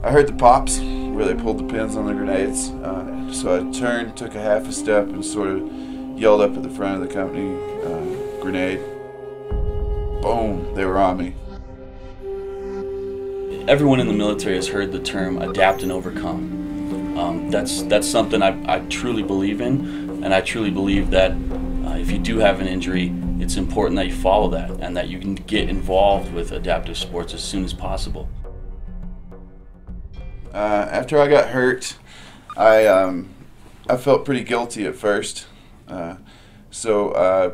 I heard the pops where they pulled the pins on the grenades, so I turned, took a half a step, and sort of yelled up at the front of the company, grenade. Boom, they were on me. Everyone in the military has heard the term adapt and overcome. That's something I truly believe in, and I truly believe that if you do have an injury, it's important that you follow that and that you can get involved with adaptive sports as soon as possible. After I got hurt, I felt pretty guilty at first, so I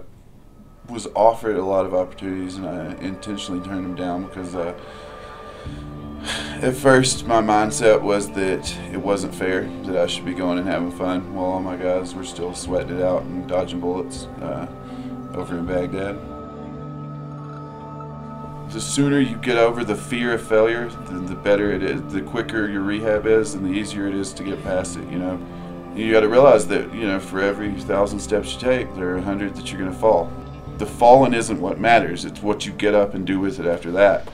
was offered a lot of opportunities, and I intentionally turned them down because at first my mindset was that it wasn't fair, that I should be going and having fun while all my guys were still sweating it out and dodging bullets over in Baghdad. The sooner you get over the fear of failure, the better it is. The quicker your rehab is, and the easier it is to get past it. You got to realize that for every 1,000 steps you take, there are 100 that you're going to fall. The falling isn't what matters; it's what you get up and do with it after that.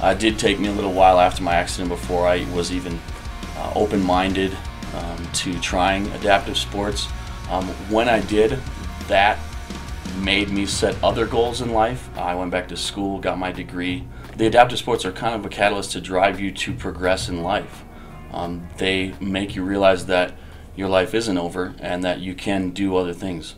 It did take me a little while after my accident before I was even open-minded to trying adaptive sports. When I did, that made me set other goals in life. I went back to school, got my degree. The adaptive sports are kind of a catalyst to drive you to progress in life. They make you realize that your life isn't over and that you can do other things.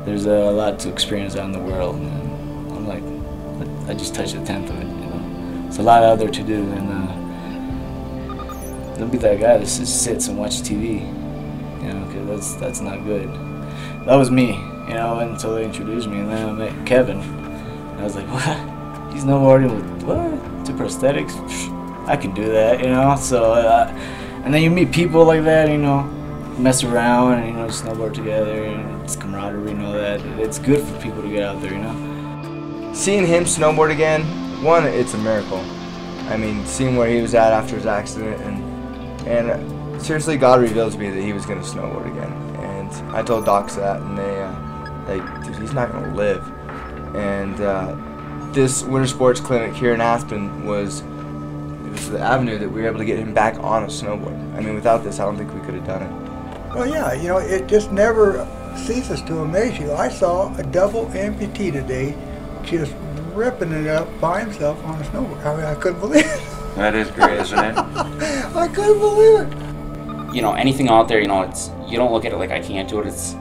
There's a lot to experience out in the world, and I'm like, I just touched a tenth of it, There's a lot out there to do, and don't be that guy that just sits and watches TV, because that's not good. That was me, until they introduced me, and then I met Kevin, and I was like, what? He's snowboarding with what? To prosthetics? I can do that, So, and then you meet people like that, mess around and snowboard together, and it's camaraderie and all that. It's good for people to get out there, Seeing him snowboard again, one, it's a miracle. I mean, seeing where he was at after his accident, and seriously, God revealed to me that he was going to snowboard again. And I told docs that, and they dude, he's not going to live. And this winter sports clinic here in Aspen was the avenue that we were able to get him back on a snowboard. I mean, without this, I don't think we could have done it. Well, yeah, it just never ceases to amaze you. I saw a double amputee today just ripping it up by himself on a snowboard. I mean, I couldn't believe it. That is great, isn't it? I couldn't believe it. Anything out there, it's, you don't look at it like I can't do it, it's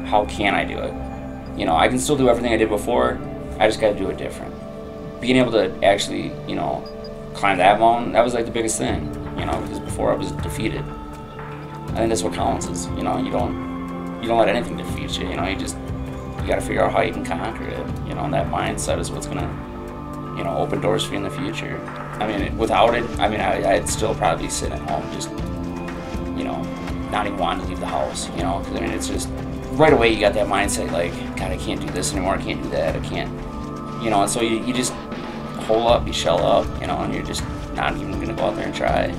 how can I do it? I can still do everything I did before, I just got to do it different. Being able to actually, climb that mountain, that was like the biggest thing, because before I was defeated. I think that's what counts is, you don't let anything defeat you, you got to figure out how you can conquer it, and that mindset is what's going to, open doors for you in the future. I mean, without it, I'd still probably be sitting at home just, not even wanting to leave the house, because it's just, right away you got that mindset like, God, I can't do this anymore, I can't do that, I can't, and so you just hole up, you shell up, and you're just not even going to go out there and try.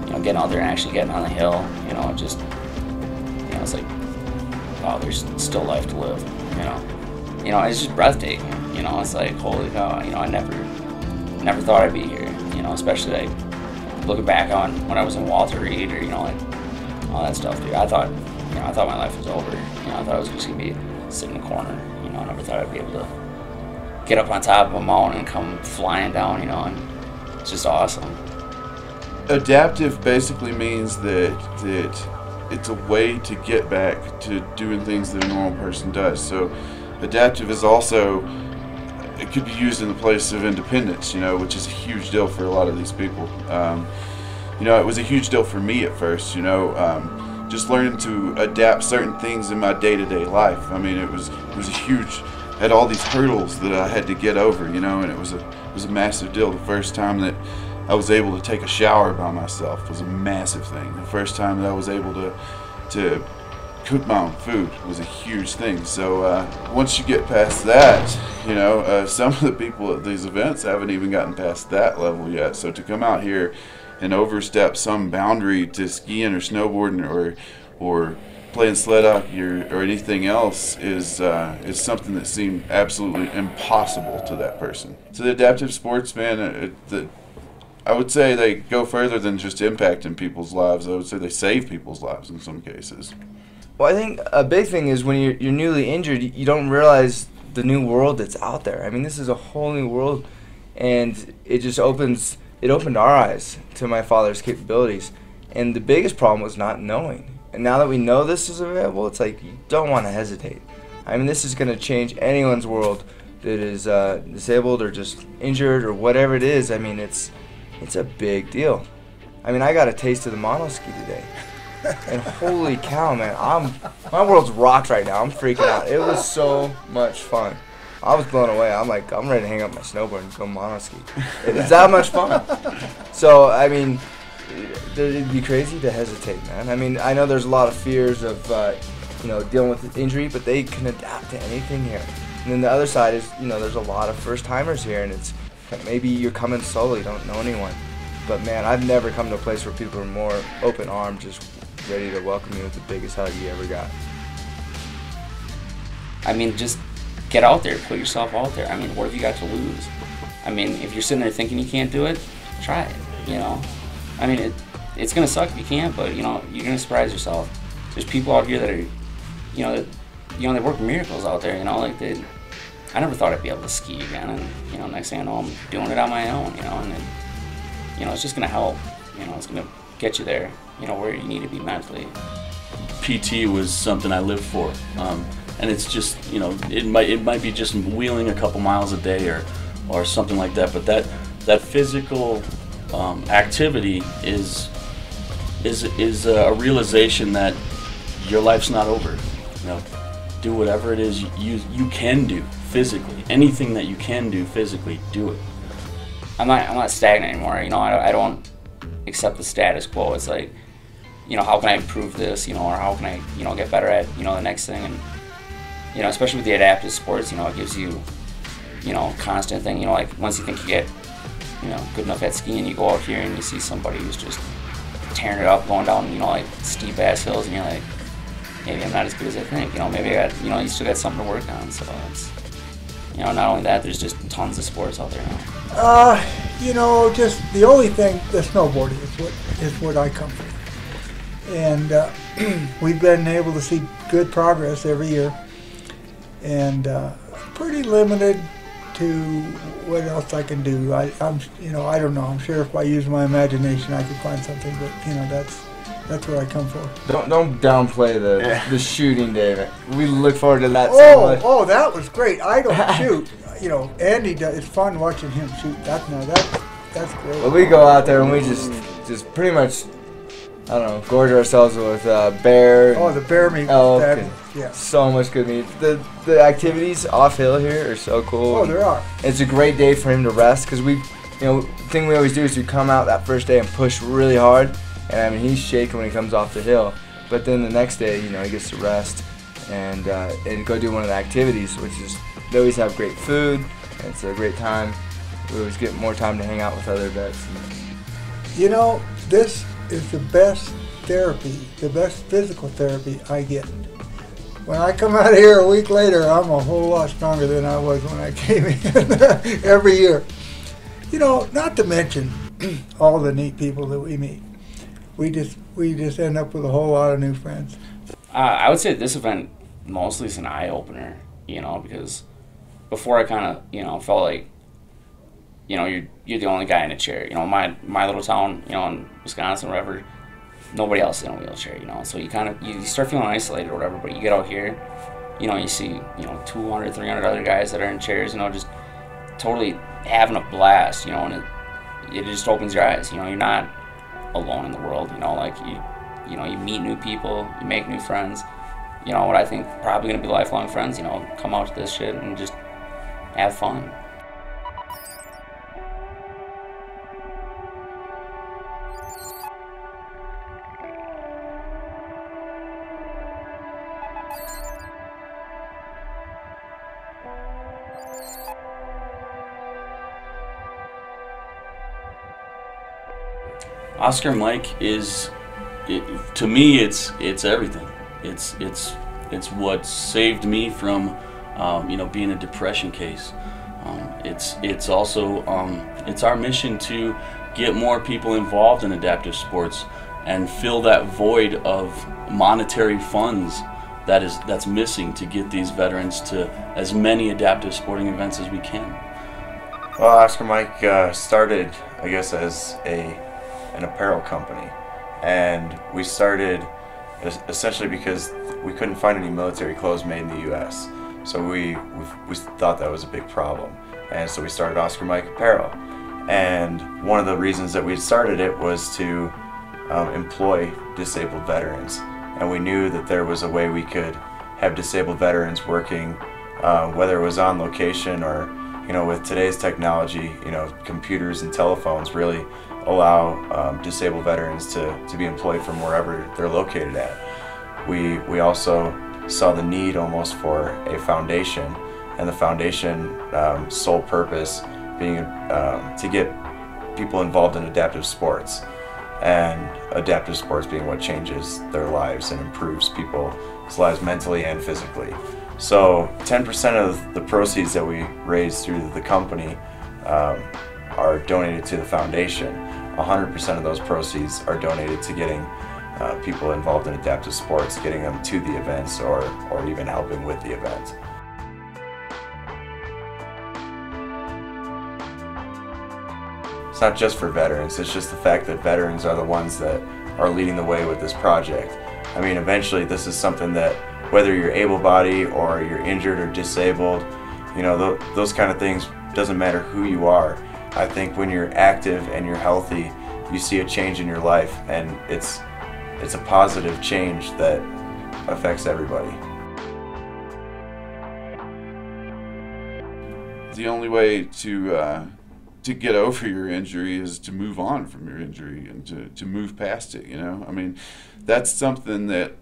Getting out there and actually getting on the hill, it's like, wow, there's still life to live, it's just breathtaking, it's like, holy cow, I never thought I'd be here, especially like looking back on when I was in Walter Reed or, all that stuff, dude. I thought my life was over, I thought I was just gonna be sitting in a corner, I never thought I'd be able to get up on top of a mountain and come flying down, and it's just awesome. Adaptive basically means that it's a way to get back to doing things that a normal person does. So adaptive is also, it could be used in the place of independence, which is a huge deal for a lot of these people. It was a huge deal for me at first, just learning to adapt certain things in my day-to-day life. I mean, it was a huge, I had all these hurdles that I had to get over, and it was a massive deal. The first time that I was able to take a shower by myself was a massive thing. The first time that I was able to cook my own food was a huge thing. So once you get past that, you know, some of the people at these events haven't even gotten past that level yet. So to come out here and overstep some boundary to skiing or snowboarding or playing sled hockey or anything else is something that seemed absolutely impossible to that person. So the adaptive sports, man, I would say they go further than just impacting people's lives. I would say they save people's lives in some cases. Well, I think a big thing is when you're newly injured, you don't realize the new world that's out there. I mean, this is a whole new world, and it opened our eyes to my father's capabilities. And the biggest problem was not knowing. And now that we know this is available, it's like you don't want to hesitate. I mean, this is going to change anyone's world that is disabled or just injured or whatever it is. I mean, it's a big deal. I mean, I got a taste of the monoski today. And holy cow, man, my world's rocked right now. I'm freaking out. It was so much fun. I was blown away. I'm like, I'm ready to hang up my snowboard and go monoski. It's that much fun. So, I mean, it'd be crazy to hesitate, man. I mean, I know there's a lot of fears of, dealing with injury, but they can adapt to anything here. And then the other side is, there's a lot of first-timers here, and it's maybe you're coming solo, you don't know anyone. But, man, I've never come to a place where people are more open-armed, just ready to welcome you with the biggest hug you ever got. I mean, just get out there, put yourself out there. I mean, what have you got to lose? I mean, if you're sitting there thinking you can't do it, try it, I mean, it's going to suck if you can't, but, you're going to surprise yourself. There's people out here that are, they work miracles out there, I never thought I'd be able to ski again, and, next thing I know, I'm doing it on my own, and it's just going to help, it's going to get you there, where you need to be mentally. PT was something I lived for, and it's just, it might be just wheeling a couple miles a day or something like that, but that physical activity is a realization that your life's not over. Do whatever it is you can do physically. Anything that you can do physically, do it. I'm not stagnant anymore. I don't accept the status quo. It's like, how can I improve this? Or how can I, get better at, the next thing? And, especially with the adaptive sports, it gives you, constant thing. Like once you think you get, good enough at skiing, you go out here and you see somebody who's just tearing it up, going down, like steep ass hills, and you're like, maybe I'm not as good as I think. Maybe I got, you still got something to work on. So it's, not only that, there's just tons of sports out there now. Just the only thing, the snowboarding is what I come from. And we've been able to see good progress every year. And pretty limited to what else I can do. I don't know. I'm sure if I use my imagination, I could find something. But that's where I come from. Don't downplay the shooting, David. We look forward to that so much. Oh, that was great. I don't shoot. Andy does. It's fun watching him shoot. That's great. Well, we go out there and we just pretty much, I don't know, gorge ourselves with bear. Oh, the bear meat. Elk. Yeah. So much good meat. The activities off hill here are so cool. Oh, there are. It's a great day for him to rest because the thing we always do is we come out that first day and push really hard. And I mean, he's shaking when he comes off the hill. But then the next day, he gets to rest and go do one of the activities, which is they always have great food. And it's a great time. We always get more time to hang out with other vets. This is the best therapy, the best physical therapy I get. When I come out of here a week later, I'm a whole lot stronger than I was when I came in every year. Not to mention all the neat people that we meet. We just end up with a whole lot of new friends. I would say this event mostly is an eye-opener, because before I kind of, felt like, you're the only guy in a chair. My little town, in Wisconsin or whatever, nobody else is in a wheelchair, so you start feeling isolated or whatever, but you get out here, you see, 200, 300 other guys that are in chairs, just totally having a blast, and it just opens your eyes, you're not alone in the world, you meet new people, you make new friends, what I think probably going to be lifelong friends, come out to this shit and just have fun. Oscar Mike is, to me, it's everything. It's what saved me from, being a depression case. It's also it's our mission to get more people involved in adaptive sports and fill that void of monetary funds that's missing to get these veterans to as many adaptive sporting events as we can. Well, Oscar Mike started, I guess, as an apparel company, and we started essentially because we couldn't find any military clothes made in the U.S. So we thought that was a big problem, and so we started Oscar Mike Apparel. And one of the reasons that we started it was to employ disabled veterans, and we knew that there was a way we could have disabled veterans working, whether it was on location or, with today's technology, computers and telephones really allow disabled veterans to be employed from wherever they're located at. We also saw the need almost for a foundation, and the foundation sole purpose being to get people involved in adaptive sports, and adaptive sports being what changes their lives and improves people's lives mentally and physically. So 10% of the proceeds that we raise through the company are donated to the foundation. 100% of those proceeds are donated to getting people involved in adaptive sports, getting them to the events or even helping with the event. It's not just for veterans, it's just the fact that veterans are the ones that are leading the way with this project. I mean, eventually this is something that, whether you're able-bodied or you're injured or disabled, those kind of things, doesn't matter who you are. I think when you're active and you're healthy, you see a change in your life, and it's a positive change that affects everybody. The only way to get over your injury is to move on from your injury and to move past it. I mean, that's something that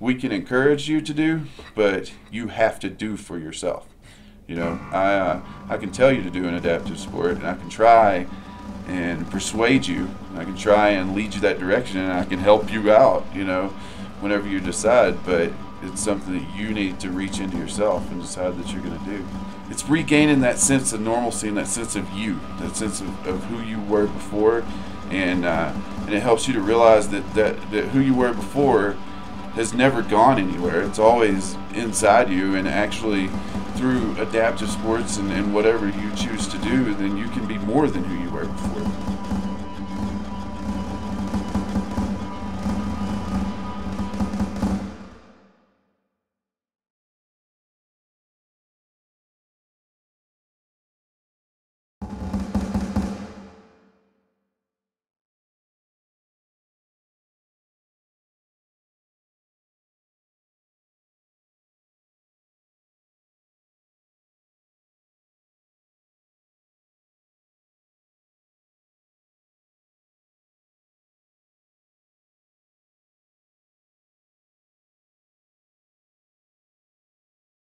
we can encourage you to do, but you have to do for yourself. I can tell you to do an adaptive sport, and I can try and persuade you, and I can try and lead you that direction, and I can help you out, whenever you decide, but it's something that you need to reach into yourself and decide that you're going to do. It's regaining that sense of normalcy and that sense of you, that sense of who you were before, and it helps you to realize that who you were before has never gone anywhere. It's always inside you, and actually through adaptive sports and whatever you choose to do, then you can be more than who you were before.